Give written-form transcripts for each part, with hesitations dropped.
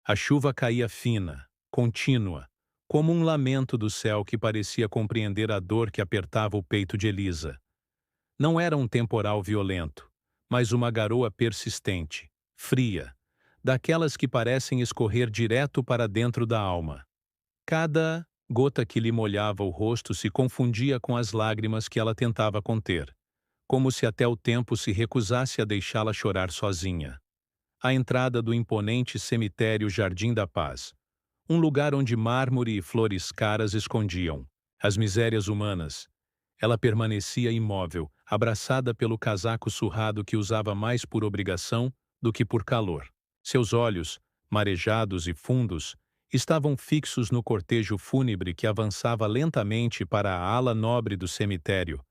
A chuva caía fina, contínua, como um lamento do céu que parecia compreender a dor que apertava o peito de Elisa. Não era um temporal violento, mas uma garoa persistente, fria, daquelas que parecem escorrer direto para dentro da alma. Cada gota que lhe molhava o rosto se confundia com as lágrimas que ela tentava conter, como se até o tempo se recusasse a deixá-la chorar sozinha. A entrada do imponente cemitério Jardim da Paz, um lugar onde mármore e flores caras escondiam as misérias humanas. Ela permanecia imóvel, abraçada pelo casaco surrado que usava mais por obrigação do que por calor. Seus olhos, marejados e fundos, estavam fixos no cortejo fúnebre que avançava lentamente para a ala nobre do cemitério,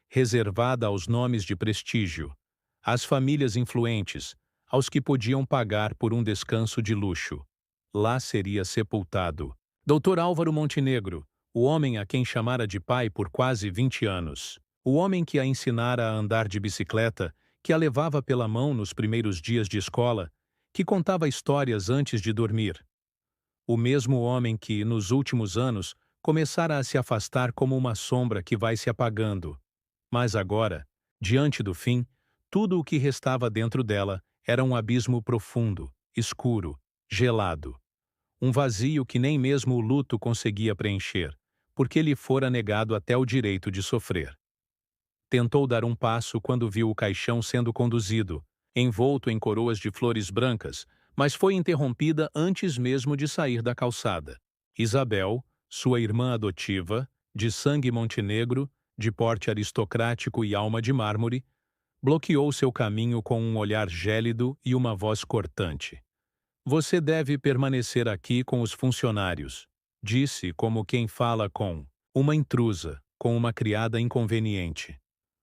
reservada aos nomes de prestígio, às famílias influentes, aos que podiam pagar por um descanso de luxo. Lá seria sepultado Dr. Álvaro Montenegro, o homem a quem chamara de pai por quase 20 anos. O homem que a ensinara a andar de bicicleta, que a levava pela mão nos primeiros dias de escola, que contava histórias antes de dormir. O mesmo homem que, nos últimos anos, começara a se afastar como uma sombra que vai se apagando. Mas agora, diante do fim, tudo o que restava dentro dela era um abismo profundo, escuro, gelado. Um vazio que nem mesmo o luto conseguia preencher, porque lhe fora negado até o direito de sofrer. Tentou dar um passo quando viu o caixão sendo conduzido, envolto em coroas de flores brancas, mas foi interrompida antes mesmo de sair da calçada. Isabel, sua irmã adotiva, de sangue montenegro, de porte aristocrático e alma de mármore, bloqueou seu caminho com um olhar gélido e uma voz cortante. Você deve permanecer aqui com os funcionários, disse como quem fala com uma intrusa, com uma criada inconveniente.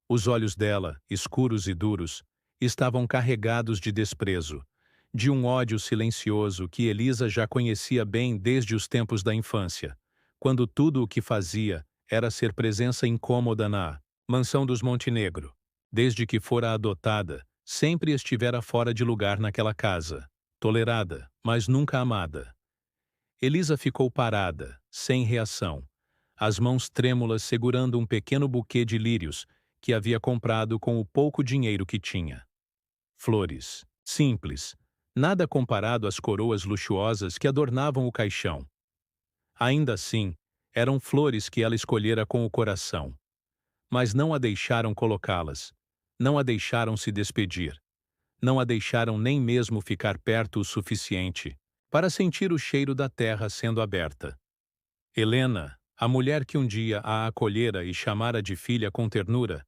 Os olhos dela, escuros e duros, estavam carregados de desprezo, de um ódio silencioso que Elisa já conhecia bem desde os tempos da infância, quando tudo o que fazia era ser presença incômoda na mansão dos Montenegro. Desde que fora adotada, sempre estivera fora de lugar naquela casa, tolerada, mas nunca amada. Elisa ficou parada, sem reação, as mãos trêmulas segurando um pequeno buquê de lírios que havia comprado com o pouco dinheiro que tinha. Flores, simples, nada comparado às coroas luxuosas que adornavam o caixão. Ainda assim, eram flores que ela escolhera com o coração. Mas não a deixaram colocá-las, não a deixaram se despedir, não a deixaram nem mesmo ficar perto o suficiente para sentir o cheiro da terra sendo aberta. Helena, a mulher que um dia a acolhera e chamara de filha com ternura,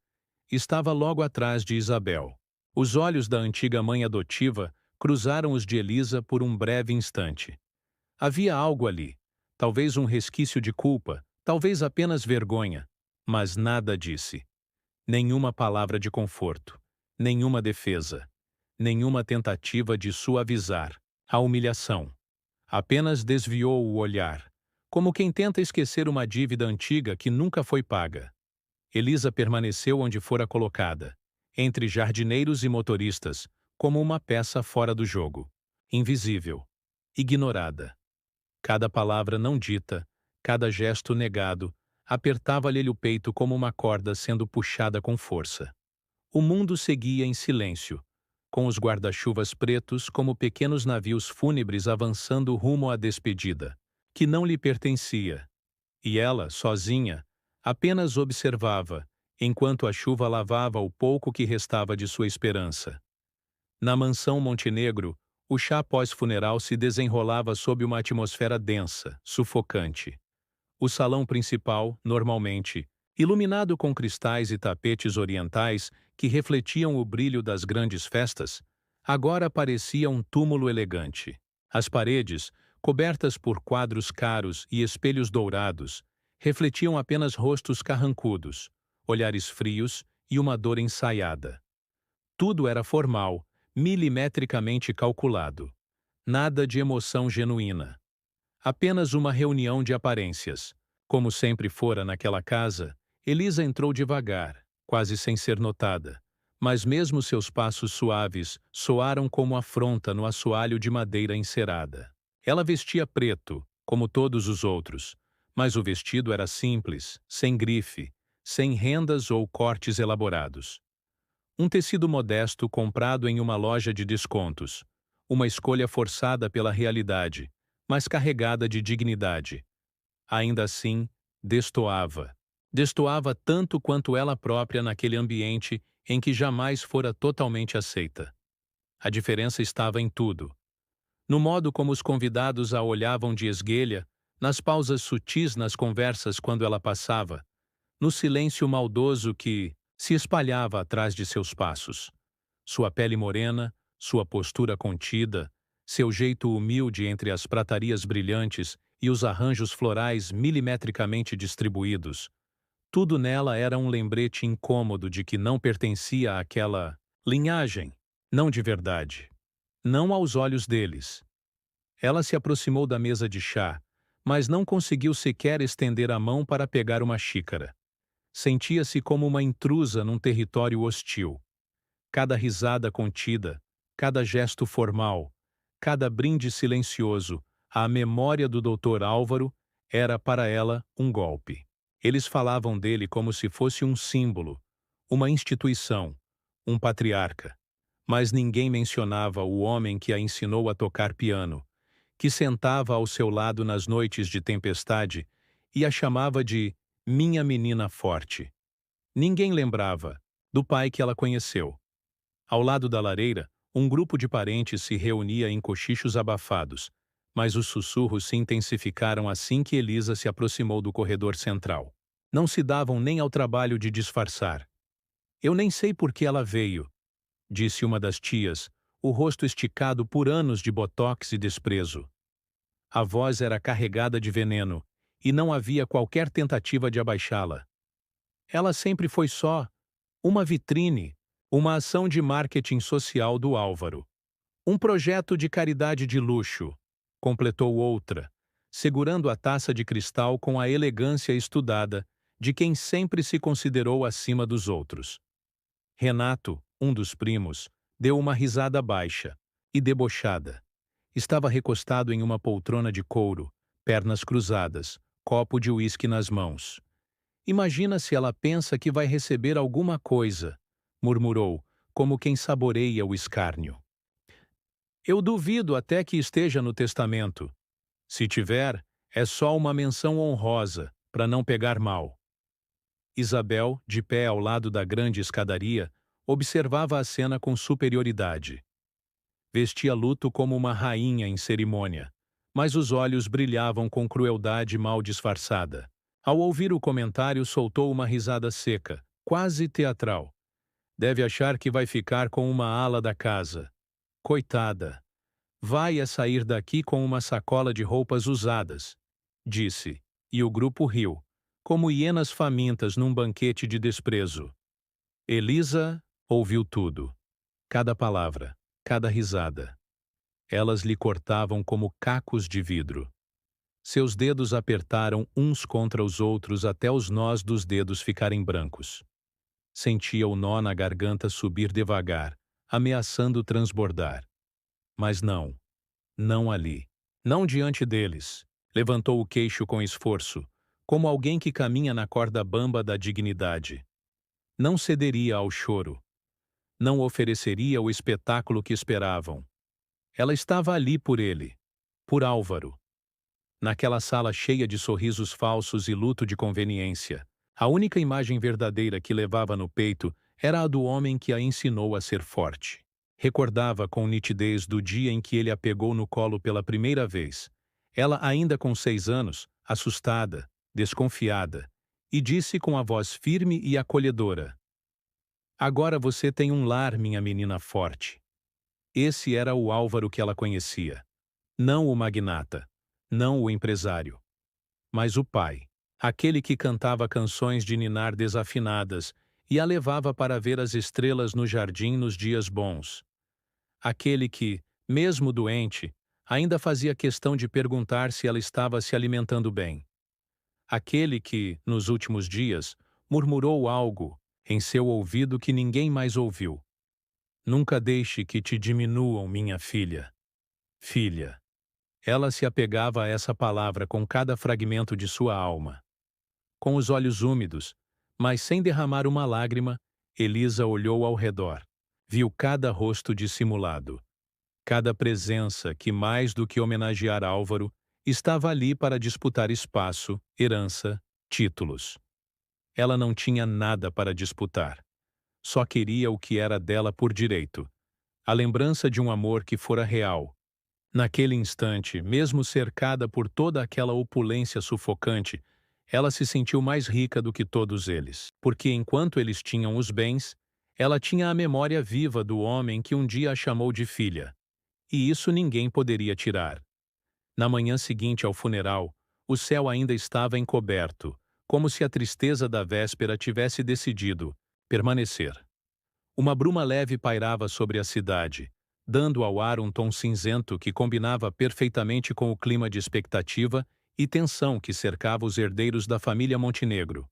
estava logo atrás de Isabel. Os olhos da antiga mãe adotiva cruzaram os de Elisa por um breve instante. Havia algo ali, talvez um resquício de culpa, talvez apenas vergonha, mas nada disse. Nenhuma palavra de conforto, nenhuma defesa, nenhuma tentativa de suavizar a humilhação. Apenas desviou o olhar, como quem tenta esquecer uma dívida antiga que nunca foi paga. Elisa permaneceu onde fora colocada, entre jardineiros e motoristas, como uma peça fora do jogo, invisível, ignorada. Cada palavra não dita, cada gesto negado, apertava-lhe o peito como uma corda sendo puxada com força. O mundo seguia em silêncio, com os guarda-chuvas pretos como pequenos navios fúnebres avançando rumo à despedida, que não lhe pertencia. E ela, sozinha, apenas observava, enquanto a chuva lavava o pouco que restava de sua esperança. Na mansão Montenegro, o chá pós-funeral se desenrolava sob uma atmosfera densa, sufocante. O salão principal, normalmente, iluminado com cristais e tapetes orientais que refletiam o brilho das grandes festas, agora parecia um túmulo elegante. As paredes, cobertas por quadros caros e espelhos dourados, refletiam apenas rostos carrancudos, olhares frios e uma dor ensaiada. Tudo era formal, milimetricamente calculado. Nada de emoção genuína. Apenas uma reunião de aparências. Como sempre fora naquela casa, Elisa entrou devagar, quase sem ser notada, mas mesmo seus passos suaves soaram como afronta no assoalho de madeira encerada. Ela vestia preto, como todos os outros, mas o vestido era simples, sem grife, sem rendas ou cortes elaborados. Um tecido modesto comprado em uma loja de descontos. Uma escolha forçada pela realidade, mas carregada de dignidade. Ainda assim, destoava. Destoava tanto quanto ela própria naquele ambiente em que jamais fora totalmente aceita. A diferença estava em tudo. No modo como os convidados a olhavam de esguelha, nas pausas sutis nas conversas quando ela passava, no silêncio maldoso que se espalhava atrás de seus passos. Sua pele morena, sua postura contida, seu jeito humilde entre as pratarias brilhantes e os arranjos florais milimetricamente distribuídos. Tudo nela era um lembrete incômodo de que não pertencia àquela linhagem, não de verdade. Não aos olhos deles. Ela se aproximou da mesa de chá, mas não conseguiu sequer estender a mão para pegar uma xícara. Sentia-se como uma intrusa num território hostil. Cada risada contida, cada gesto formal, cada brinde silencioso, à memória do Dr. Álvaro, era para ela um golpe. Eles falavam dele como se fosse um símbolo, uma instituição, um patriarca. Mas ninguém mencionava o homem que a ensinou a tocar piano, que sentava ao seu lado nas noites de tempestade e a chamava de minha menina forte. Ninguém lembrava do pai que ela conheceu. Ao lado da lareira, um grupo de parentes se reunia em cochichos abafados, mas os sussurros se intensificaram assim que Elisa se aproximou do corredor central. Não se davam nem ao trabalho de disfarçar. Eu nem sei por que ela veio, disse uma das tias, o rosto esticado por anos de botox e desprezo. A voz era carregada de veneno, e não havia qualquer tentativa de abaixá-la. Ela sempre foi só uma vitrine, uma ação de marketing social do Álvaro. Um projeto de caridade de luxo, completou outra, segurando a taça de cristal com a elegância estudada de quem sempre se considerou acima dos outros. Renato, um dos primos, deu uma risada baixa e debochada. Estava recostado em uma poltrona de couro, pernas cruzadas, copo de uísque nas mãos. Imagina se ela pensa que vai receber alguma coisa, murmurou, como quem saboreia o escárnio. Eu duvido até que esteja no testamento. Se tiver, é só uma menção honrosa, para não pegar mal. Isabel, de pé ao lado da grande escadaria, observava a cena com superioridade. Vestia luto como uma rainha em cerimônia, mas os olhos brilhavam com crueldade mal disfarçada. Ao ouvir o comentário, soltou uma risada seca, quase teatral. Deve achar que vai ficar com uma ala da casa. Coitada. Vai a sair daqui com uma sacola de roupas usadas, disse, e o grupo riu, como hienas famintas num banquete de desprezo. Elisa ouviu tudo. Cada palavra, cada risada. Elas lhe cortavam como cacos de vidro. Seus dedos apertaram uns contra os outros até os nós dos dedos ficarem brancos. Sentia o nó na garganta subir devagar, ameaçando transbordar. Mas não. Não ali. Não diante deles. Levantou o queixo com esforço, como alguém que caminha na corda bamba da dignidade. Não cederia ao choro. Não ofereceria o espetáculo que esperavam. Ela estava ali por ele. Por Álvaro. Naquela sala cheia de sorrisos falsos e luto de conveniência, a única imagem verdadeira que levava no peito era a do homem que a ensinou a ser forte. Recordava com nitidez do dia em que ele a pegou no colo pela primeira vez, ela ainda com 6 anos, assustada, desconfiada, e disse com a voz firme e acolhedora: Agora você tem um lar, minha menina forte. Esse era o Álvaro que ela conhecia. Não o magnata, não o empresário, mas o pai. Aquele que cantava canções de ninar desafinadas e a levava para ver as estrelas no jardim nos dias bons. Aquele que, mesmo doente, ainda fazia questão de perguntar se ela estava se alimentando bem. Aquele que, nos últimos dias, murmurou algo em seu ouvido que ninguém mais ouviu. Nunca deixe que te diminuam, minha filha. Filha. Ela se apegava a essa palavra com cada fragmento de sua alma. Com os olhos úmidos, mas sem derramar uma lágrima, Elisa olhou ao redor. Viu cada rosto dissimulado. Cada presença que, mais do que homenagear Álvaro, estava ali para disputar espaço, herança, títulos. Ela não tinha nada para disputar. Só queria o que era dela por direito. A lembrança de um amor que fora real. Naquele instante, mesmo cercada por toda aquela opulência sufocante, ela se sentiu mais rica do que todos eles. Porque enquanto eles tinham os bens, ela tinha a memória viva do homem que um dia a chamou de filha. E isso ninguém poderia tirar. Na manhã seguinte ao funeral, o céu ainda estava encoberto, como se a tristeza da véspera tivesse decidido permanecer. Uma bruma leve pairava sobre a cidade, dando ao ar um tom cinzento que combinava perfeitamente com o clima de expectativa e tensão que cercava os herdeiros da família Montenegro.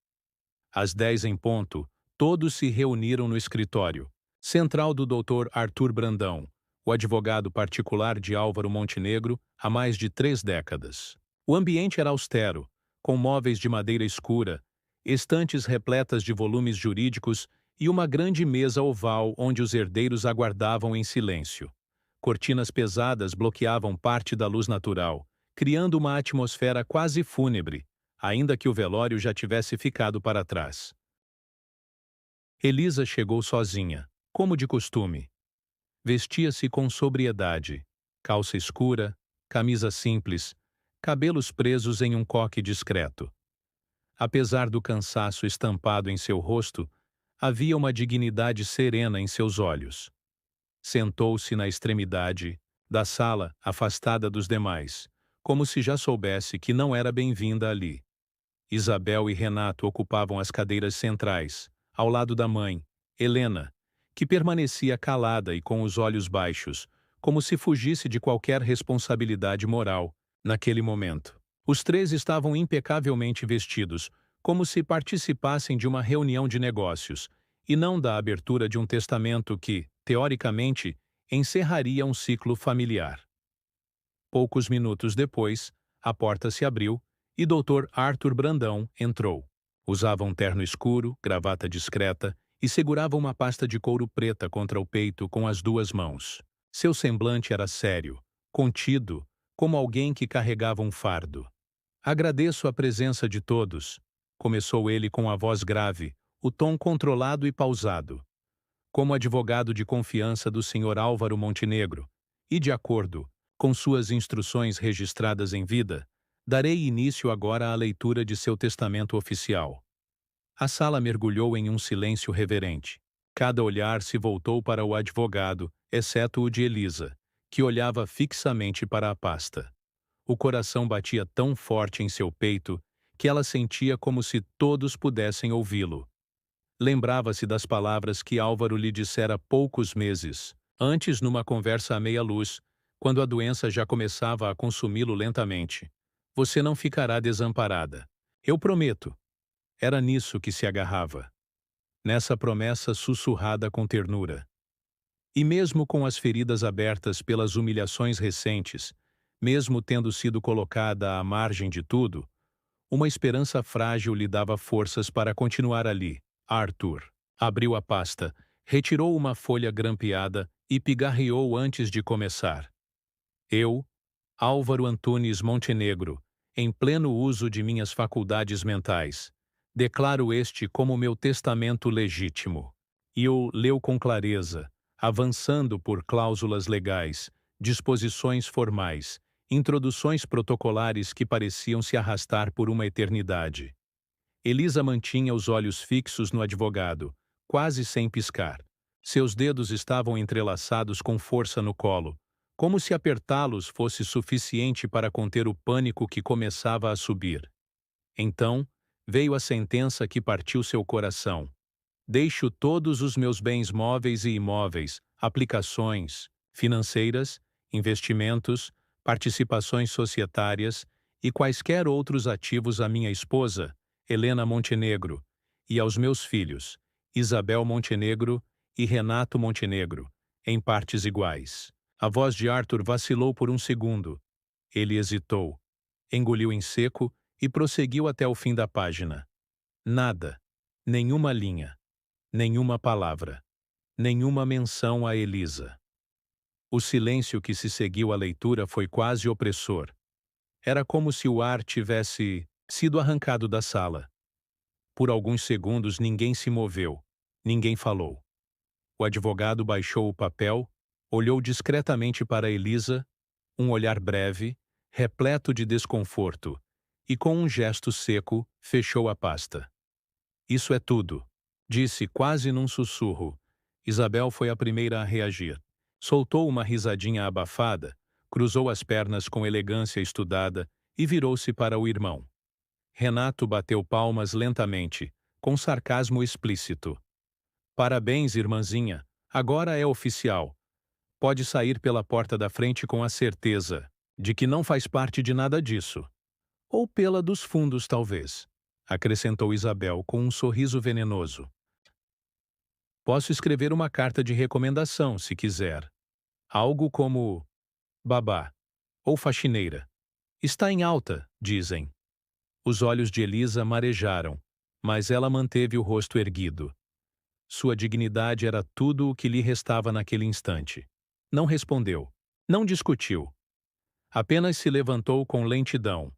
Às 10 em ponto, todos se reuniram no escritório, central do Dr. Arthur Brandão, o advogado particular de Álvaro Montenegro há mais de 3 décadas. O ambiente era austero, com móveis de madeira escura, estantes repletas de volumes jurídicos e uma grande mesa oval onde os herdeiros aguardavam em silêncio. Cortinas pesadas bloqueavam parte da luz natural, criando uma atmosfera quase fúnebre, ainda que o velório já tivesse ficado para trás. Elisa chegou sozinha, como de costume. Vestia-se com sobriedade, calça escura, camisa simples, cabelos presos em um coque discreto. Apesar do cansaço estampado em seu rosto, havia uma dignidade serena em seus olhos. Sentou-se na extremidade da sala, afastada dos demais, como se já soubesse que não era bem-vinda ali. Isabel e Renato ocupavam as cadeiras centrais, ao lado da mãe, Helena, que permanecia calada e com os olhos baixos, como se fugisse de qualquer responsabilidade moral, naquele momento. Os três estavam impecavelmente vestidos, como se participassem de uma reunião de negócios, e não da abertura de um testamento que, teoricamente, encerraria um ciclo familiar. Poucos minutos depois, a porta se abriu e Dr. Arthur Brandão entrou. Usava um terno escuro, gravata discreta e segurava uma pasta de couro preta contra o peito com as duas mãos. Seu semblante era sério, contido, como alguém que carregava um fardo. Agradeço a presença de todos, começou ele com a voz grave, o tom controlado e pausado. Como advogado de confiança do Sr. Álvaro Montenegro, e de acordo com suas instruções registradas em vida, darei início agora à leitura de seu testamento oficial. A sala mergulhou em um silêncio reverente. Cada olhar se voltou para o advogado, exceto o de Elisa, que olhava fixamente para a pasta. O coração batia tão forte em seu peito que ela sentia como se todos pudessem ouvi-lo. Lembrava-se das palavras que Álvaro lhe dissera poucos meses, antes numa conversa à meia luz, quando a doença já começava a consumi-lo lentamente. Você não ficará desamparada. Eu prometo. Era nisso que se agarrava. Nessa promessa sussurrada com ternura. E mesmo com as feridas abertas pelas humilhações recentes, mesmo tendo sido colocada à margem de tudo, uma esperança frágil lhe dava forças para continuar ali. Arthur abriu a pasta, retirou uma folha grampeada e pigarreou antes de começar. Eu, Álvaro Antunes Montenegro, em pleno uso de minhas faculdades mentais, declaro este como meu testamento legítimo. E o leu com clareza, avançando por cláusulas legais, disposições formais, introduções protocolares que pareciam se arrastar por uma eternidade. Elisa mantinha os olhos fixos no advogado, quase sem piscar. Seus dedos estavam entrelaçados com força no colo, como se apertá-los fosse suficiente para conter o pânico que começava a subir. Então, veio a sentença que partiu seu coração. Deixo todos os meus bens móveis e imóveis, aplicações, financeiras, investimentos, participações societárias e quaisquer outros ativos à minha esposa, Helena Montenegro, e aos meus filhos, Isabel Montenegro e Renato Montenegro, em partes iguais. A voz de Arthur vacilou por um segundo. Ele hesitou, engoliu em seco e prosseguiu até o fim da página. Nada. Nenhuma linha. Nenhuma palavra. Nenhuma menção a Elisa. O silêncio que se seguiu à leitura foi quase opressor. Era como se o ar tivesse sido arrancado da sala. Por alguns segundos ninguém se moveu, ninguém falou. O advogado baixou o papel, olhou discretamente para Elisa, um olhar breve, repleto de desconforto, e com um gesto seco, fechou a pasta. Isso é tudo, disse quase num sussurro. Isabel foi a primeira a reagir. Soltou uma risadinha abafada, cruzou as pernas com elegância estudada e virou-se para o irmão. Renato bateu palmas lentamente, com sarcasmo explícito. Parabéns, irmãzinha, agora é oficial. Pode sair pela porta da frente com a certeza de que não faz parte de nada disso. Ou pela dos fundos, talvez, acrescentou Isabel com um sorriso venenoso. Posso escrever uma carta de recomendação, se quiser. Algo como babá ou faxineira. Está em alta, dizem. Os olhos de Elisa marejaram, mas ela manteve o rosto erguido. Sua dignidade era tudo o que lhe restava naquele instante. Não respondeu. Não discutiu. Apenas se levantou com lentidão.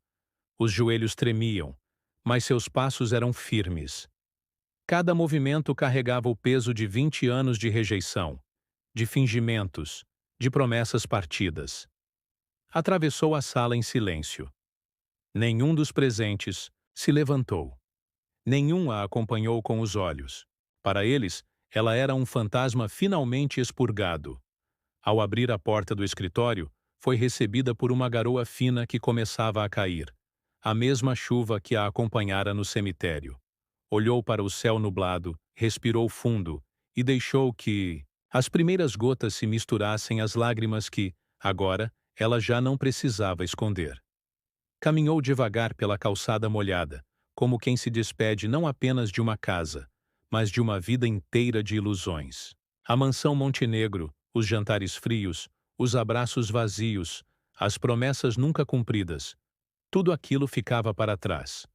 Os joelhos tremiam, mas seus passos eram firmes. Cada movimento carregava o peso de 20 anos de rejeição, de fingimentos, de promessas partidas. Atravessou a sala em silêncio. Nenhum dos presentes se levantou. Nenhum a acompanhou com os olhos. Para eles, ela era um fantasma finalmente expurgado. Ao abrir a porta do escritório, foi recebida por uma garoa fina que começava a cair. A mesma chuva que a acompanhara no cemitério. Olhou para o céu nublado, respirou fundo e deixou que as primeiras gotas se misturassem às lágrimas que, agora, ela já não precisava esconder. Caminhou devagar pela calçada molhada, como quem se despede não apenas de uma casa, mas de uma vida inteira de ilusões. A mansão Montenegro, os jantares frios, os abraços vazios, as promessas nunca cumpridas, tudo aquilo ficava para trás.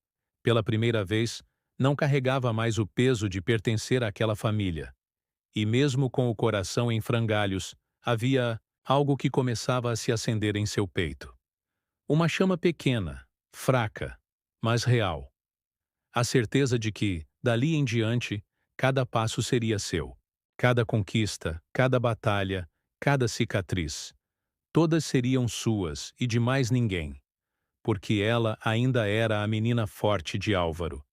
Pela primeira vez, não carregava mais o peso de pertencer àquela família. E mesmo com o coração em frangalhos, havia algo que começava a se acender em seu peito. Uma chama pequena, fraca, mas real. A certeza de que, dali em diante, cada passo seria seu. Cada conquista, cada batalha, cada cicatriz. Todas seriam suas e de mais ninguém. Porque ela ainda era a menina forte de Álvaro.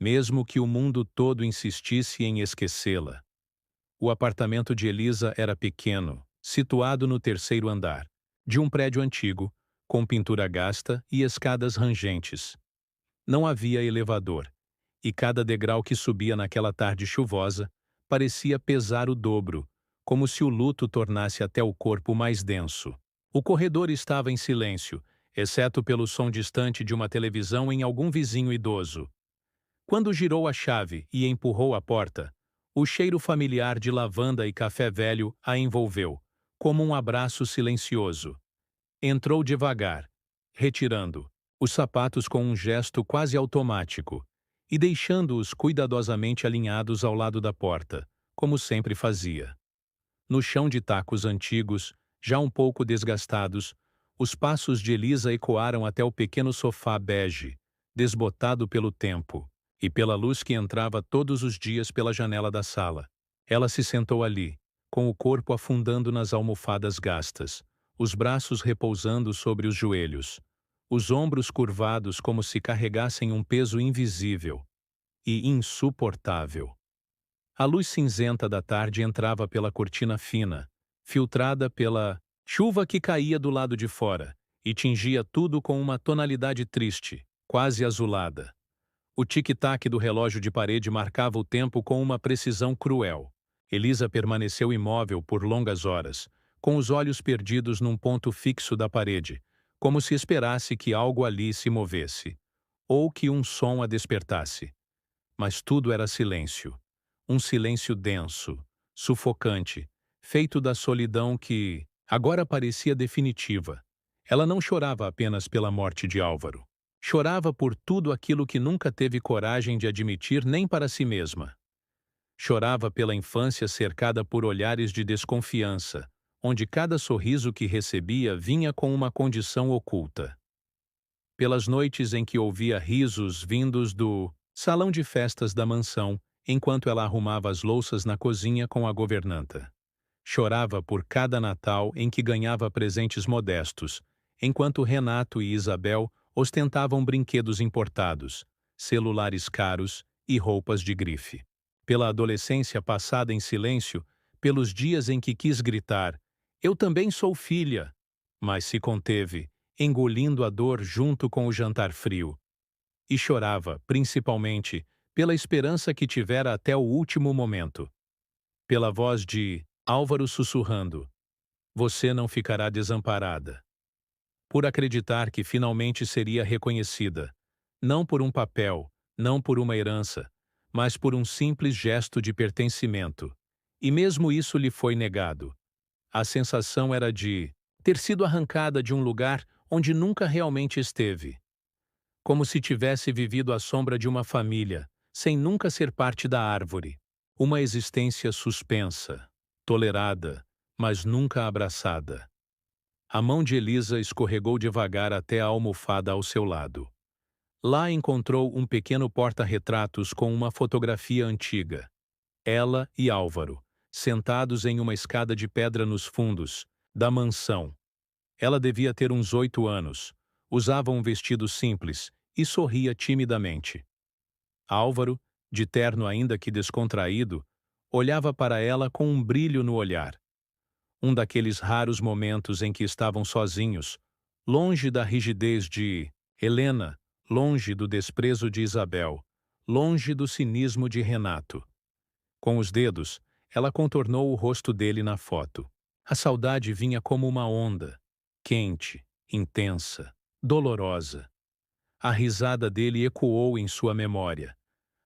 Mesmo que o mundo todo insistisse em esquecê-la. O apartamento de Elisa era pequeno, situado no terceiro andar, de um prédio antigo, com pintura gasta e escadas rangentes. Não havia elevador, e cada degrau que subia naquela tarde chuvosa parecia pesar o dobro, como se o luto tornasse até o corpo mais denso. O corredor estava em silêncio, exceto pelo som distante de uma televisão em algum vizinho idoso. Quando girou a chave e empurrou a porta, o cheiro familiar de lavanda e café velho a envolveu, como um abraço silencioso. Entrou devagar, retirando os sapatos com um gesto quase automático e deixando-os cuidadosamente alinhados ao lado da porta, como sempre fazia. No chão de tacos antigos, já um pouco desgastados, os passos de Elisa ecoaram até o pequeno sofá bege, desbotado pelo tempo e pela luz que entrava todos os dias pela janela da sala. Ela se sentou ali, com o corpo afundando nas almofadas gastas, os braços repousando sobre os joelhos, os ombros curvados como se carregassem um peso invisível e insuportável. A luz cinzenta da tarde entrava pela cortina fina, filtrada pela chuva que caía do lado de fora, e tingia tudo com uma tonalidade triste, quase azulada. O tic-tac do relógio de parede marcava o tempo com uma precisão cruel. Elisa permaneceu imóvel por longas horas, com os olhos perdidos num ponto fixo da parede, como se esperasse que algo ali se movesse, ou que um som a despertasse. Mas tudo era silêncio. Um silêncio denso, sufocante, feito da solidão que agora parecia definitiva. Ela não chorava apenas pela morte de Álvaro. Chorava por tudo aquilo que nunca teve coragem de admitir nem para si mesma. Chorava pela infância cercada por olhares de desconfiança, onde cada sorriso que recebia vinha com uma condição oculta. Pelas noites em que ouvia risos vindos do salão de festas da mansão, enquanto ela arrumava as louças na cozinha com a governanta. Chorava por cada Natal em que ganhava presentes modestos, enquanto Renato e Isabel ostentavam brinquedos importados, celulares caros e roupas de grife. Pela adolescência passada em silêncio, pelos dias em que quis gritar, "Eu também sou filha", mas se conteve, engolindo a dor junto com o jantar frio. E chorava, principalmente, pela esperança que tivera até o último momento. Pela voz de Álvaro sussurrando: "Você não ficará desamparada." Por acreditar que finalmente seria reconhecida, não por um papel, não por uma herança, mas por um simples gesto de pertencimento. E mesmo isso lhe foi negado. A sensação era de ter sido arrancada de um lugar onde nunca realmente esteve. Como se tivesse vivido à sombra de uma família, sem nunca ser parte da árvore. Uma existência suspensa, tolerada, mas nunca abraçada. A mão de Elisa escorregou devagar até a almofada ao seu lado. Lá encontrou um pequeno porta-retratos com uma fotografia antiga. Ela e Álvaro, sentados em uma escada de pedra nos fundos da mansão. Ela devia ter uns 8 anos, usava um vestido simples e sorria timidamente. Álvaro, de terno ainda que descontraído, olhava para ela com um brilho no olhar. Um daqueles raros momentos em que estavam sozinhos, longe da rigidez de Helena, longe do desprezo de Isabel, longe do cinismo de Renato. Com os dedos, ela contornou o rosto dele na foto. A saudade vinha como uma onda, quente, intensa, dolorosa. A risada dele ecoou em sua memória.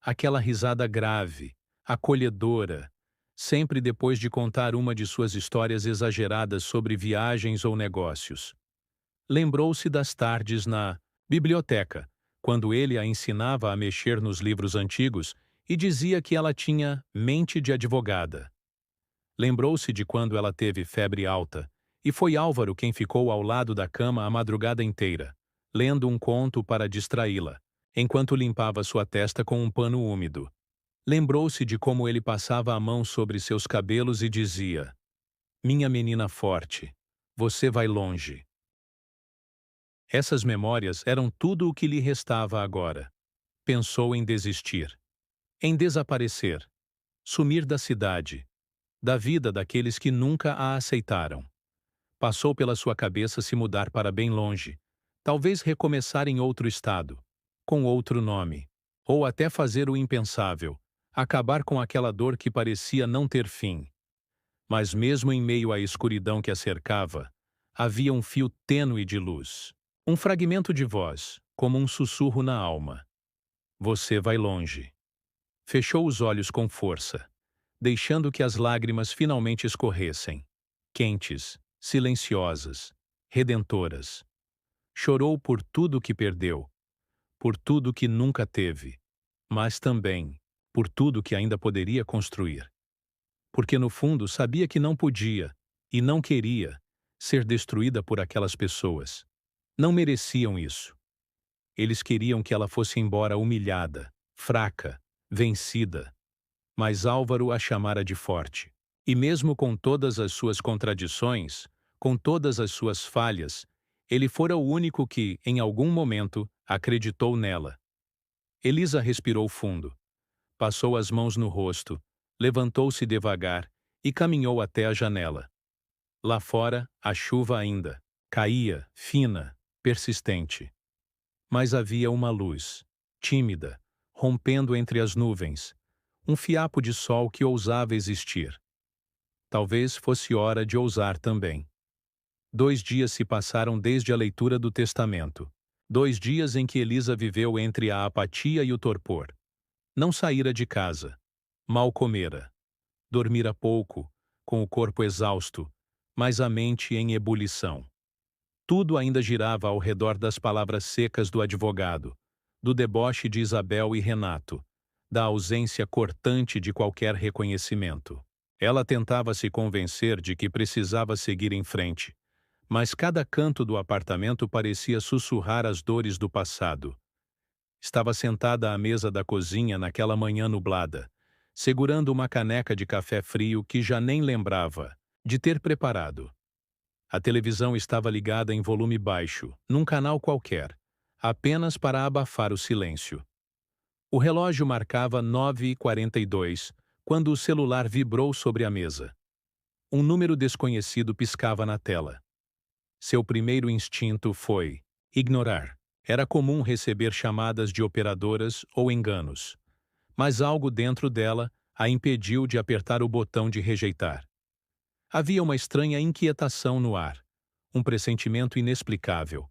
Aquela risada grave, acolhedora, sempre depois de contar uma de suas histórias exageradas sobre viagens ou negócios. Lembrou-se das tardes na biblioteca, quando ele a ensinava a mexer nos livros antigos e dizia que ela tinha mente de advogada. Lembrou-se de quando ela teve febre alta, e foi Álvaro quem ficou ao lado da cama a madrugada inteira, lendo um conto para distraí-la, enquanto limpava sua testa com um pano úmido. Lembrou-se de como ele passava a mão sobre seus cabelos e dizia: "Minha menina forte, você vai longe." Essas memórias eram tudo o que lhe restava agora. Pensou em desistir, em desaparecer, sumir da cidade, da vida daqueles que nunca a aceitaram. Passou pela sua cabeça se mudar para bem longe, talvez recomeçar em outro estado, com outro nome, ou até fazer o impensável, acabar com aquela dor que parecia não ter fim. Mas mesmo em meio à escuridão que a cercava, havia um fio tênue de luz. Um fragmento de voz, como um sussurro na alma. Você vai longe. Fechou os olhos com força, deixando que as lágrimas finalmente escorressem. Quentes, silenciosas, redentoras. Chorou por tudo que perdeu, por tudo que nunca teve, mas também por tudo que ainda poderia construir. Porque no fundo sabia que não podia, e não queria, ser destruída por aquelas pessoas. Não mereciam isso. Eles queriam que ela fosse embora humilhada, fraca, vencida. Mas Álvaro a chamara de forte. E mesmo com todas as suas contradições, com todas as suas falhas, ele fora o único que, em algum momento, acreditou nela. Elisa respirou fundo. Passou as mãos no rosto, levantou-se devagar e caminhou até a janela. Lá fora, a chuva ainda caía, fina, persistente. Mas havia uma luz, tímida, rompendo entre as nuvens, um fiapo de sol que ousava existir. Talvez fosse hora de ousar também. 2 dias se passaram desde a leitura do testamento. 2 dias em que Elisa viveu entre a apatia e o torpor. Não saíra de casa. Mal comera. Dormira pouco, com o corpo exausto, mas a mente em ebulição. Tudo ainda girava ao redor das palavras secas do advogado, do deboche de Isabel e Renato, da ausência cortante de qualquer reconhecimento. Ela tentava se convencer de que precisava seguir em frente, mas cada canto do apartamento parecia sussurrar as dores do passado. Estava sentada à mesa da cozinha naquela manhã nublada, segurando uma caneca de café frio que já nem lembrava de ter preparado. A televisão estava ligada em volume baixo, num canal qualquer, apenas para abafar o silêncio. O relógio marcava 9h42, quando o celular vibrou sobre a mesa. Um número desconhecido piscava na tela. Seu primeiro instinto foi ignorar. Era comum receber chamadas de operadoras ou enganos, mas algo dentro dela a impediu de apertar o botão de rejeitar. Havia uma estranha inquietação no ar, um pressentimento inexplicável.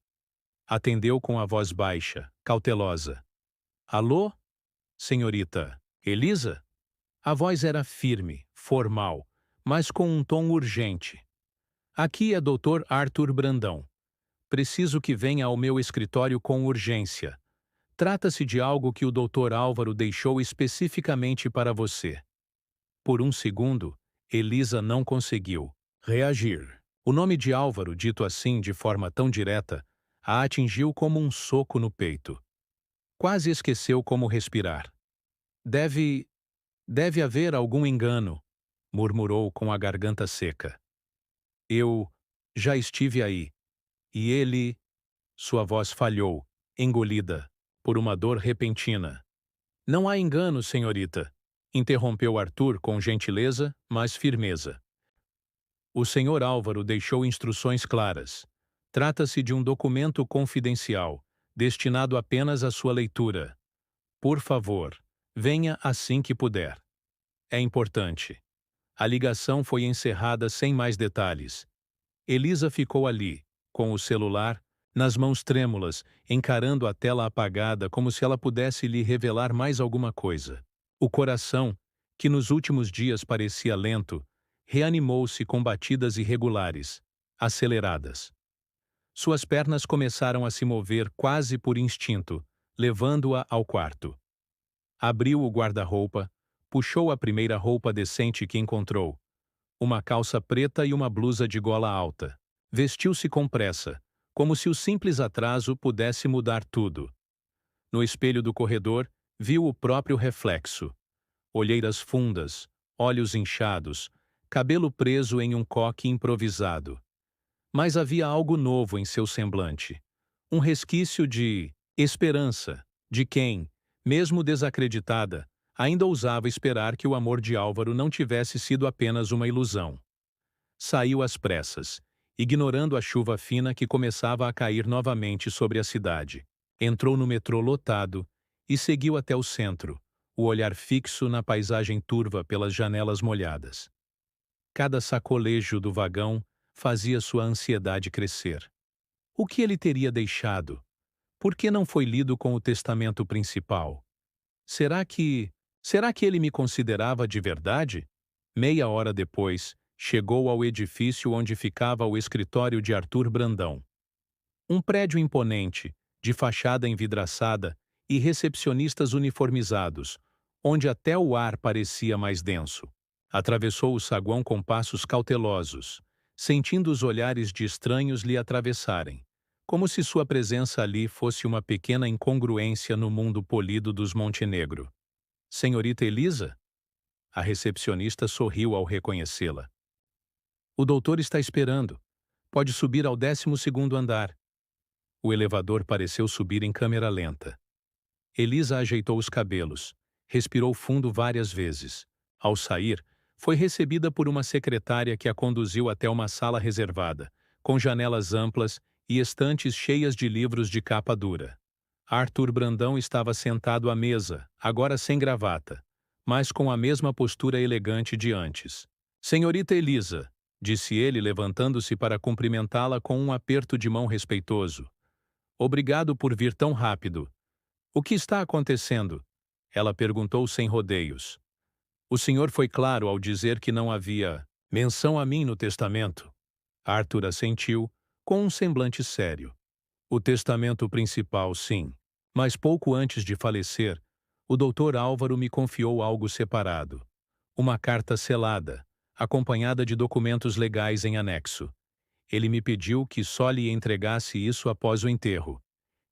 Atendeu com a voz baixa, cautelosa. Alô? Senhorita Elisa? A voz era firme, formal, mas com um tom urgente. Aqui é Dr. Arthur Brandão. Preciso que venha ao meu escritório com urgência. Trata-se de algo que o Dr. Álvaro deixou especificamente para você. Por um segundo, Elisa não conseguiu reagir. O nome de Álvaro, dito assim de forma tão direta, a atingiu como um soco no peito. Quase esqueceu como respirar. Deve haver algum engano, murmurou com a garganta seca. Eu já estive aí. E ele... Sua voz falhou, engolida, por uma dor repentina. Não há engano, senhorita, interrompeu Arthur com gentileza, mas firmeza. O senhor Álvaro deixou instruções claras. Trata-se de um documento confidencial, destinado apenas à sua leitura. Por favor, venha assim que puder. É importante. A ligação foi encerrada sem mais detalhes. Elisa ficou ali, com o celular, nas mãos trêmulas, encarando a tela apagada como se ela pudesse lhe revelar mais alguma coisa. O coração, que nos últimos dias parecia lento, reanimou-se com batidas irregulares, aceleradas. Suas pernas começaram a se mover quase por instinto, levando-a ao quarto. Abriu o guarda-roupa, puxou a primeira roupa decente que encontrou, uma calça preta e uma blusa de gola alta. Vestiu-se com pressa, como se o simples atraso pudesse mudar tudo. No espelho do corredor, viu o próprio reflexo. Olheiras fundas, olhos inchados, cabelo preso em um coque improvisado. Mas havia algo novo em seu semblante. Um resquício de esperança, de quem, mesmo desacreditada, ainda ousava esperar que o amor de Álvaro não tivesse sido apenas uma ilusão. Saiu às pressas, ignorando a chuva fina que começava a cair novamente sobre a cidade. Entrou no metrô lotado e seguiu até o centro, o olhar fixo na paisagem turva pelas janelas molhadas. Cada sacolejo do vagão fazia sua ansiedade crescer. O que ele teria deixado? Por que não foi lido com o testamento principal? Será que ele me considerava de verdade? Meia hora depois, chegou ao edifício onde ficava o escritório de Arthur Brandão. Um prédio imponente, de fachada envidraçada e recepcionistas uniformizados, onde até o ar parecia mais denso. Atravessou o saguão com passos cautelosos, sentindo os olhares de estranhos lhe atravessarem, como se sua presença ali fosse uma pequena incongruência no mundo polido dos Montenegro. Senhorita Elisa? A recepcionista sorriu ao reconhecê-la. O doutor está esperando. Pode subir ao 12º andar. O elevador pareceu subir em câmera lenta. Elisa ajeitou os cabelos, respirou fundo várias vezes. Ao sair, foi recebida por uma secretária que a conduziu até uma sala reservada, com janelas amplas e estantes cheias de livros de capa dura. Arthur Brandão estava sentado à mesa, agora sem gravata, mas com a mesma postura elegante de antes. Senhorita Elisa, disse ele levantando-se para cumprimentá-la com um aperto de mão respeitoso. Obrigado por vir tão rápido. O que está acontecendo? Ela perguntou sem rodeios. O senhor foi claro ao dizer que não havia menção a mim no testamento. Arthur assentiu, com um semblante sério. O testamento principal, sim. Mas pouco antes de falecer, o Dr. Álvaro me confiou algo separado. Uma carta selada, acompanhada de documentos legais em anexo. Ele me pediu que só lhe entregasse isso após o enterro.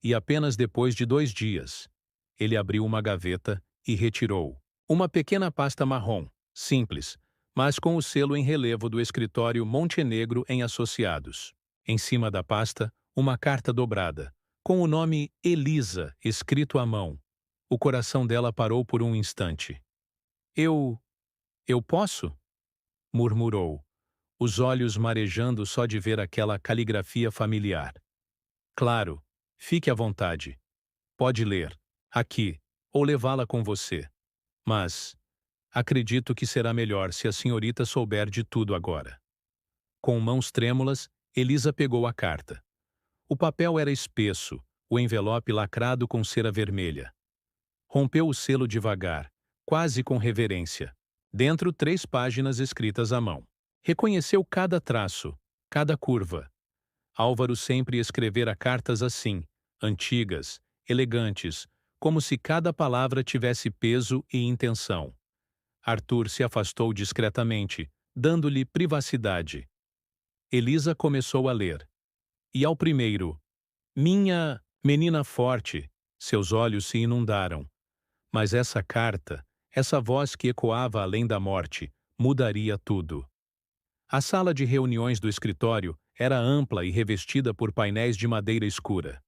E apenas depois de 2 dias. Ele abriu uma gaveta e retirou uma pequena pasta marrom, simples, mas com o selo em relevo do escritório Montenegro em Associados. Em cima da pasta, uma carta dobrada, com o nome Elisa escrito à mão. O coração dela parou por um instante. Eu posso? Murmurou, os olhos marejando só de ver aquela caligrafia familiar. Claro, fique à vontade. Pode ler, aqui, ou levá-la com você. Mas acredito que será melhor se a senhorita souber de tudo agora. Com mãos trêmulas, Elisa pegou a carta. O papel era espesso, o envelope lacrado com cera vermelha. Rompeu o selo devagar, quase com reverência. Dentro 3 páginas escritas à mão. Reconheceu cada traço, cada curva. Álvaro sempre escrevera cartas assim, antigas, elegantes, como se cada palavra tivesse peso e intenção. Arthur se afastou discretamente, dando-lhe privacidade. Elisa começou a ler. E ao primeiro, minha menina forte, seus olhos se inundaram. Mas essa carta, essa voz que ecoava além da morte, mudaria tudo. A sala de reuniões do escritório era ampla e revestida por painéis de madeira escura.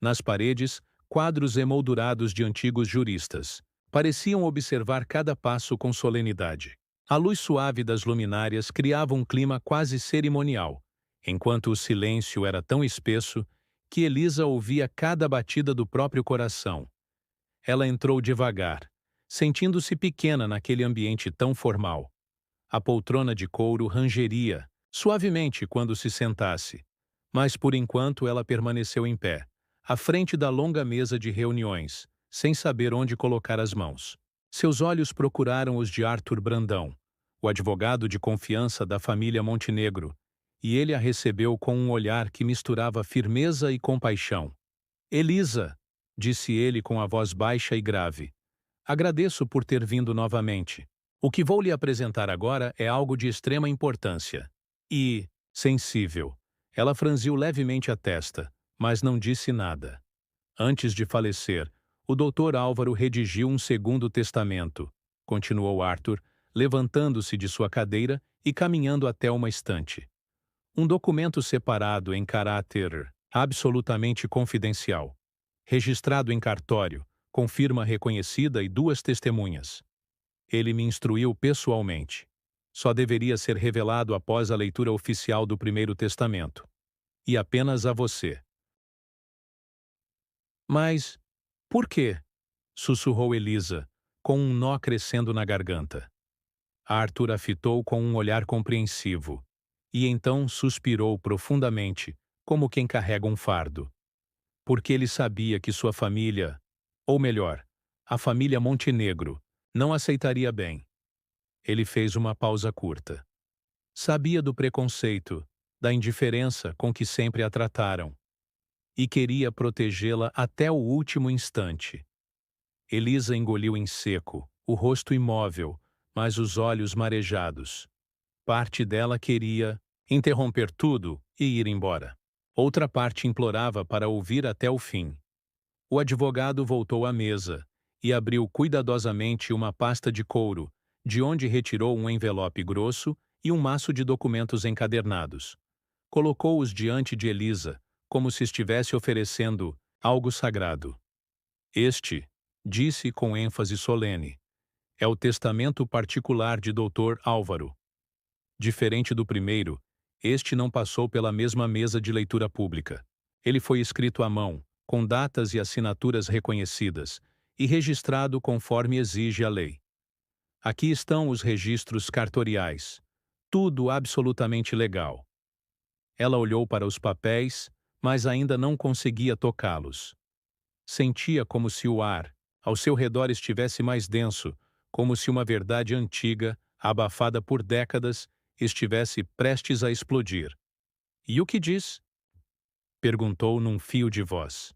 Nas paredes, quadros emoldurados de antigos juristas. Pareciam observar cada passo com solenidade. A luz suave das luminárias criava um clima quase cerimonial, enquanto o silêncio era tão espesso que Elisa ouvia cada batida do próprio coração. Ela entrou devagar, sentindo-se pequena naquele ambiente tão formal. A poltrona de couro rangeria, suavemente quando se sentasse, mas por enquanto ela permaneceu em pé, à frente da longa mesa de reuniões, sem saber onde colocar as mãos. Seus olhos procuraram os de Arthur Brandão, o advogado de confiança da família Montenegro, e ele a recebeu com um olhar que misturava firmeza e compaixão. Elisa, disse ele com a voz baixa e grave, agradeço por ter vindo novamente. O que vou lhe apresentar agora é algo de extrema importância. E, sensível, ela franziu levemente a testa, mas não disse nada. Antes de falecer, o Dr. Álvaro redigiu um segundo testamento, continuou Arthur, levantando-se de sua cadeira e caminhando até uma estante. Um documento separado em caráter absolutamente confidencial. Registrado em cartório, com firma reconhecida e 2 testemunhas. Ele me instruiu pessoalmente. Só deveria ser revelado após a leitura oficial do primeiro testamento. E apenas a você. Mas, por quê? Sussurrou Elisa, com um nó crescendo na garganta. Arthur a fitou com um olhar compreensivo. E então suspirou profundamente, como quem carrega um fardo. Porque ele sabia que sua família, ou melhor, a família Montenegro, não aceitaria bem. Ele fez uma pausa curta. Sabia do preconceito, da indiferença com que sempre a trataram. E queria protegê-la até o último instante. Elisa engoliu em seco, o rosto imóvel, mas os olhos marejados. Parte dela queria interromper tudo e ir embora. Outra parte implorava para ouvir até o fim. O advogado voltou à mesa e abriu cuidadosamente uma pasta de couro, de onde retirou um envelope grosso e um maço de documentos encadernados. Colocou-os diante de Elisa, como se estivesse oferecendo algo sagrado. Este, disse com ênfase solene, é o testamento particular de Dr. Álvaro. Diferente do primeiro, este não passou pela mesma mesa de leitura pública. Ele foi escrito à mão, com datas e assinaturas reconhecidas, e registrado conforme exige a lei. Aqui estão os registros cartoriais. Tudo absolutamente legal. Ela olhou para os papéis, mas ainda não conseguia tocá-los. Sentia como se o ar, ao seu redor estivesse mais denso, como se uma verdade antiga, abafada por décadas, estivesse prestes a explodir. E o que diz? Perguntou num fio de voz.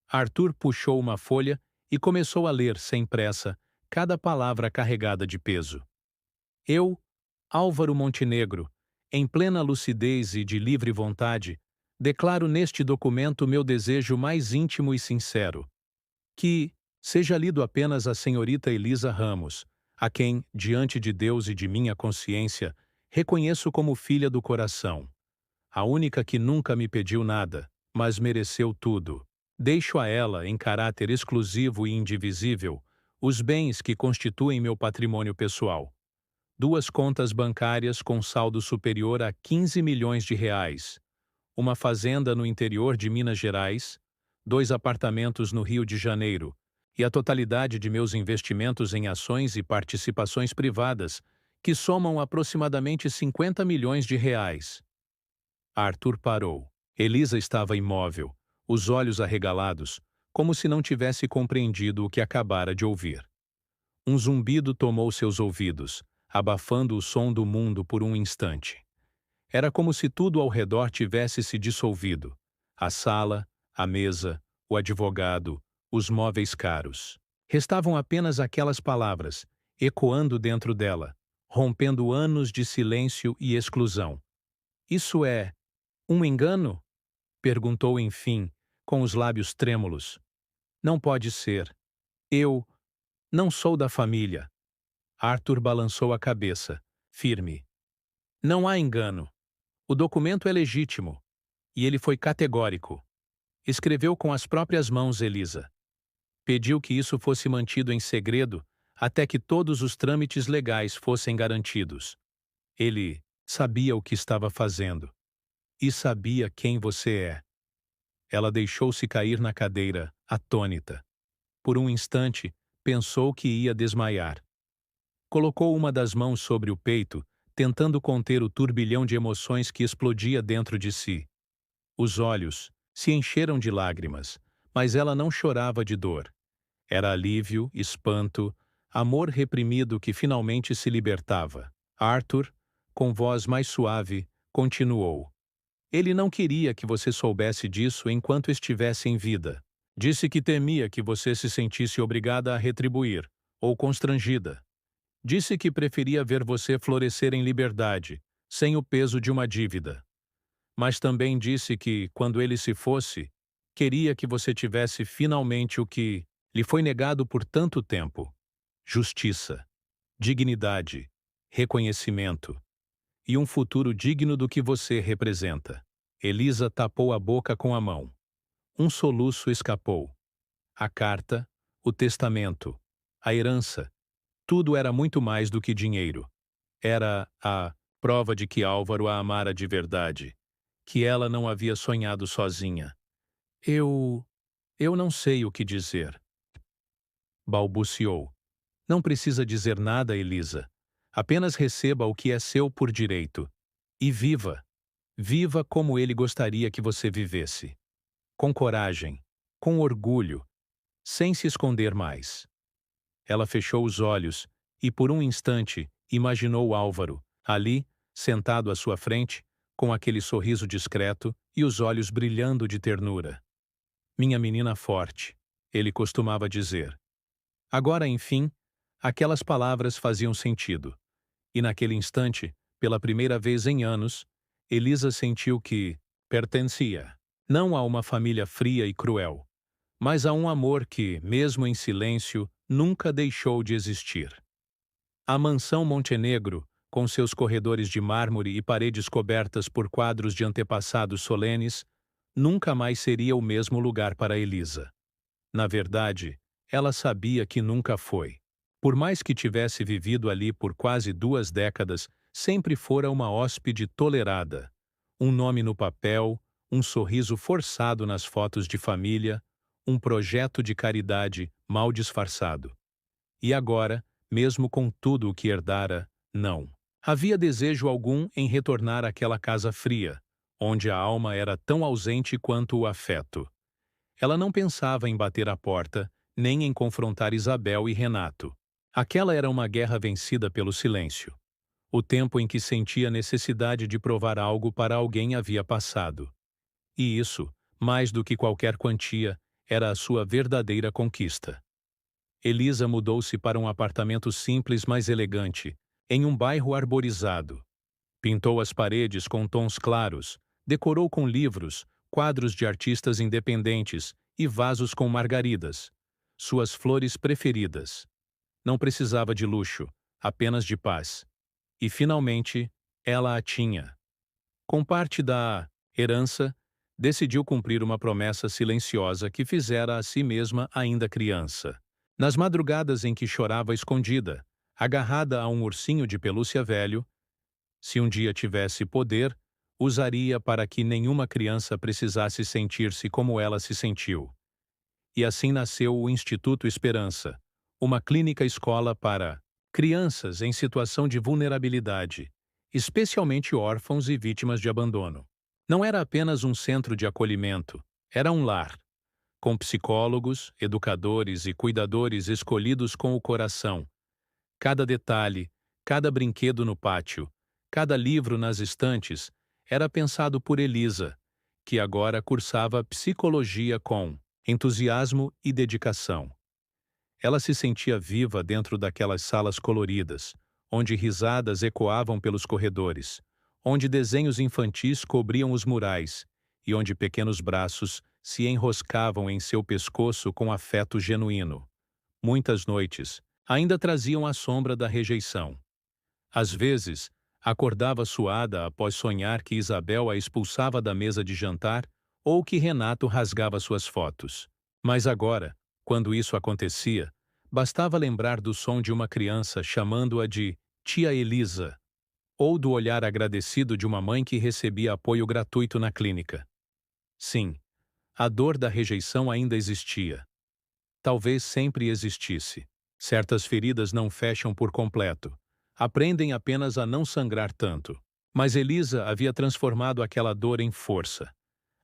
Arthur puxou uma folha e começou a ler, sem pressa, cada palavra carregada de peso. Eu, Álvaro Montenegro, em plena lucidez e de livre vontade, declaro neste documento meu desejo mais íntimo e sincero. Que seja lido apenas a senhorita Elisa Ramos, a quem, diante de Deus e de minha consciência, reconheço como filha do coração. A única que nunca me pediu nada, mas mereceu tudo. Deixo a ela, em caráter exclusivo e indivisível, os bens que constituem meu patrimônio pessoal. 2 contas bancárias com saldo superior a 15 milhões de reais, uma fazenda no interior de Minas Gerais, 2 apartamentos no Rio de Janeiro, e a totalidade de meus investimentos em ações e participações privadas, que somam aproximadamente 50 milhões de reais. Arthur parou. Elisa estava imóvel, os olhos arregalados, como se não tivesse compreendido o que acabara de ouvir. Um zumbido tomou seus ouvidos, abafando o som do mundo por um instante. Era como se tudo ao redor tivesse se dissolvido. A sala, a mesa, o advogado, os móveis caros. Restavam apenas aquelas palavras, ecoando dentro dela, rompendo anos de silêncio e exclusão. Isso é um engano? Perguntou enfim, com os lábios trêmulos. Não pode ser. Eu não sou da família. Arthur balançou a cabeça, firme. Não há engano. O documento é legítimo. E ele foi categórico. Escreveu com as próprias mãos Elisa. Pediu que isso fosse mantido em segredo até que todos os trâmites legais fossem garantidos. Ele sabia o que estava fazendo. E sabia quem você é. Ela deixou-se cair na cadeira, atônita. Por um instante, pensou que ia desmaiar. Colocou uma das mãos sobre o peito, tentando conter o turbilhão de emoções que explodia dentro de si. Os olhos se encheram de lágrimas, mas ela não chorava de dor. Era alívio, espanto, amor reprimido que finalmente se libertava. Arthur, com voz mais suave, continuou. Ele não queria que você soubesse disso enquanto estivesse em vida. Disse que temia que você se sentisse obrigada a retribuir, ou constrangida. Disse que preferia ver você florescer em liberdade, sem o peso de uma dívida. Mas também disse que, quando ele se fosse, queria que você tivesse finalmente o que lhe foi negado por tanto tempo: justiça, dignidade, reconhecimento e um futuro digno do que você representa. Elisa tapou a boca com a mão. Um soluço escapou. A carta, o testamento, a herança, tudo era muito mais do que dinheiro. Era a prova de que Álvaro a amara de verdade, que ela não havia sonhado sozinha. Eu não sei o que dizer. Balbuciou. Não precisa dizer nada, Elisa. Apenas receba o que é seu por direito. E viva. Viva como ele gostaria que você vivesse. Com coragem, com orgulho, sem se esconder mais. Ela fechou os olhos e, por um instante, imaginou Álvaro, ali, sentado à sua frente, com aquele sorriso discreto e os olhos brilhando de ternura. Minha menina forte, ele costumava dizer. Agora, enfim, aquelas palavras faziam sentido. E naquele instante, pela primeira vez em anos, Elisa sentiu que pertencia, não a uma família fria e cruel, mas a um amor que, mesmo em silêncio, nunca deixou de existir. A mansão Montenegro, com seus corredores de mármore e paredes cobertas por quadros de antepassados solenes, nunca mais seria o mesmo lugar para Elisa. Na verdade, ela sabia que nunca foi. Por mais que tivesse vivido ali por quase 2 décadas, sempre fora uma hóspede tolerada. Um nome no papel, um sorriso forçado nas fotos de família, um projeto de caridade mal disfarçado. E agora, mesmo com tudo o que herdara, não. Havia desejo algum em retornar àquela casa fria, onde a alma era tão ausente quanto o afeto. Ela não pensava em bater à porta, nem em confrontar Isabel e Renato. Aquela era uma guerra vencida pelo silêncio. O tempo em que sentia necessidade de provar algo para alguém havia passado. E isso, mais do que qualquer quantia, era a sua verdadeira conquista. Elisa mudou-se para um apartamento simples, mas elegante, em um bairro arborizado. Pintou as paredes com tons claros, decorou com livros, quadros de artistas independentes e vasos com margaridas, suas flores preferidas. Não precisava de luxo, apenas de paz. E, finalmente, ela a tinha. Com parte da herança, decidiu cumprir uma promessa silenciosa que fizera a si mesma ainda criança. Nas madrugadas em que chorava escondida, agarrada a um ursinho de pelúcia velho, se um dia tivesse poder, usaria para que nenhuma criança precisasse sentir-se como ela se sentiu. E assim nasceu o Instituto Esperança, uma clínica-escola para crianças em situação de vulnerabilidade, especialmente órfãos e vítimas de abandono. Não era apenas um centro de acolhimento, era um lar, com psicólogos, educadores e cuidadores escolhidos com o coração. Cada detalhe, cada brinquedo no pátio, cada livro nas estantes era pensado por Elisa, que agora cursava psicologia com entusiasmo e dedicação. Ela se sentia viva dentro daquelas salas coloridas, onde risadas ecoavam pelos corredores, onde desenhos infantis cobriam os murais e onde pequenos braços se enroscavam em seu pescoço com afeto genuíno. Muitas noites ainda traziam a sombra da rejeição. Às vezes, acordava suada após sonhar que Isabel a expulsava da mesa de jantar ou que Renato rasgava suas fotos. Mas agora, quando isso acontecia, bastava lembrar do som de uma criança chamando-a de Tia Elisa, ou do olhar agradecido de uma mãe que recebia apoio gratuito na clínica. Sim, a dor da rejeição ainda existia. Talvez sempre existisse. Certas feridas não fecham por completo. Aprendem apenas a não sangrar tanto. Mas Elisa havia transformado aquela dor em força.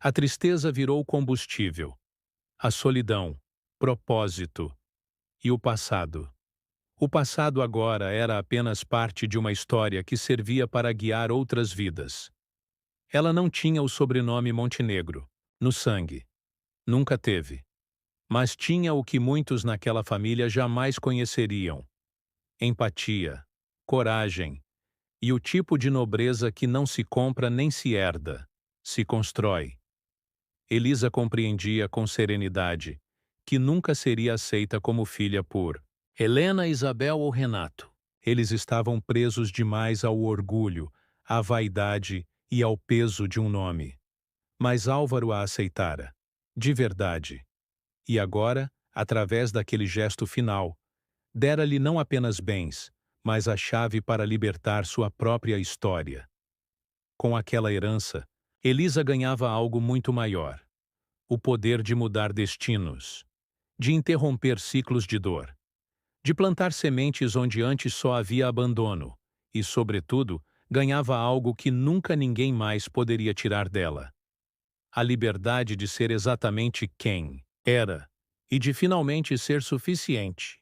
A tristeza virou combustível. A solidão, propósito. E o passado. O passado agora era apenas parte de uma história que servia para guiar outras vidas. Ela não tinha o sobrenome Montenegro, no sangue. Nunca teve. Mas tinha o que muitos naquela família jamais conheceriam: empatia, coragem e o tipo de nobreza que não se compra nem se herda, se constrói. Elisa compreendia com serenidade que nunca seria aceita como filha por Helena, Isabel ou Renato. Eles estavam presos demais ao orgulho, à vaidade e ao peso de um nome. Mas Álvaro a aceitara, de verdade. E agora, através daquele gesto final, dera-lhe não apenas bens, mas a chave para libertar sua própria história. Com aquela herança, Elisa ganhava algo muito maior: o poder de mudar destinos, de interromper ciclos de dor, de plantar sementes onde antes só havia abandono, e, sobretudo, ganhava algo que nunca ninguém mais poderia tirar dela: a liberdade de ser exatamente quem era, e de finalmente ser suficiente.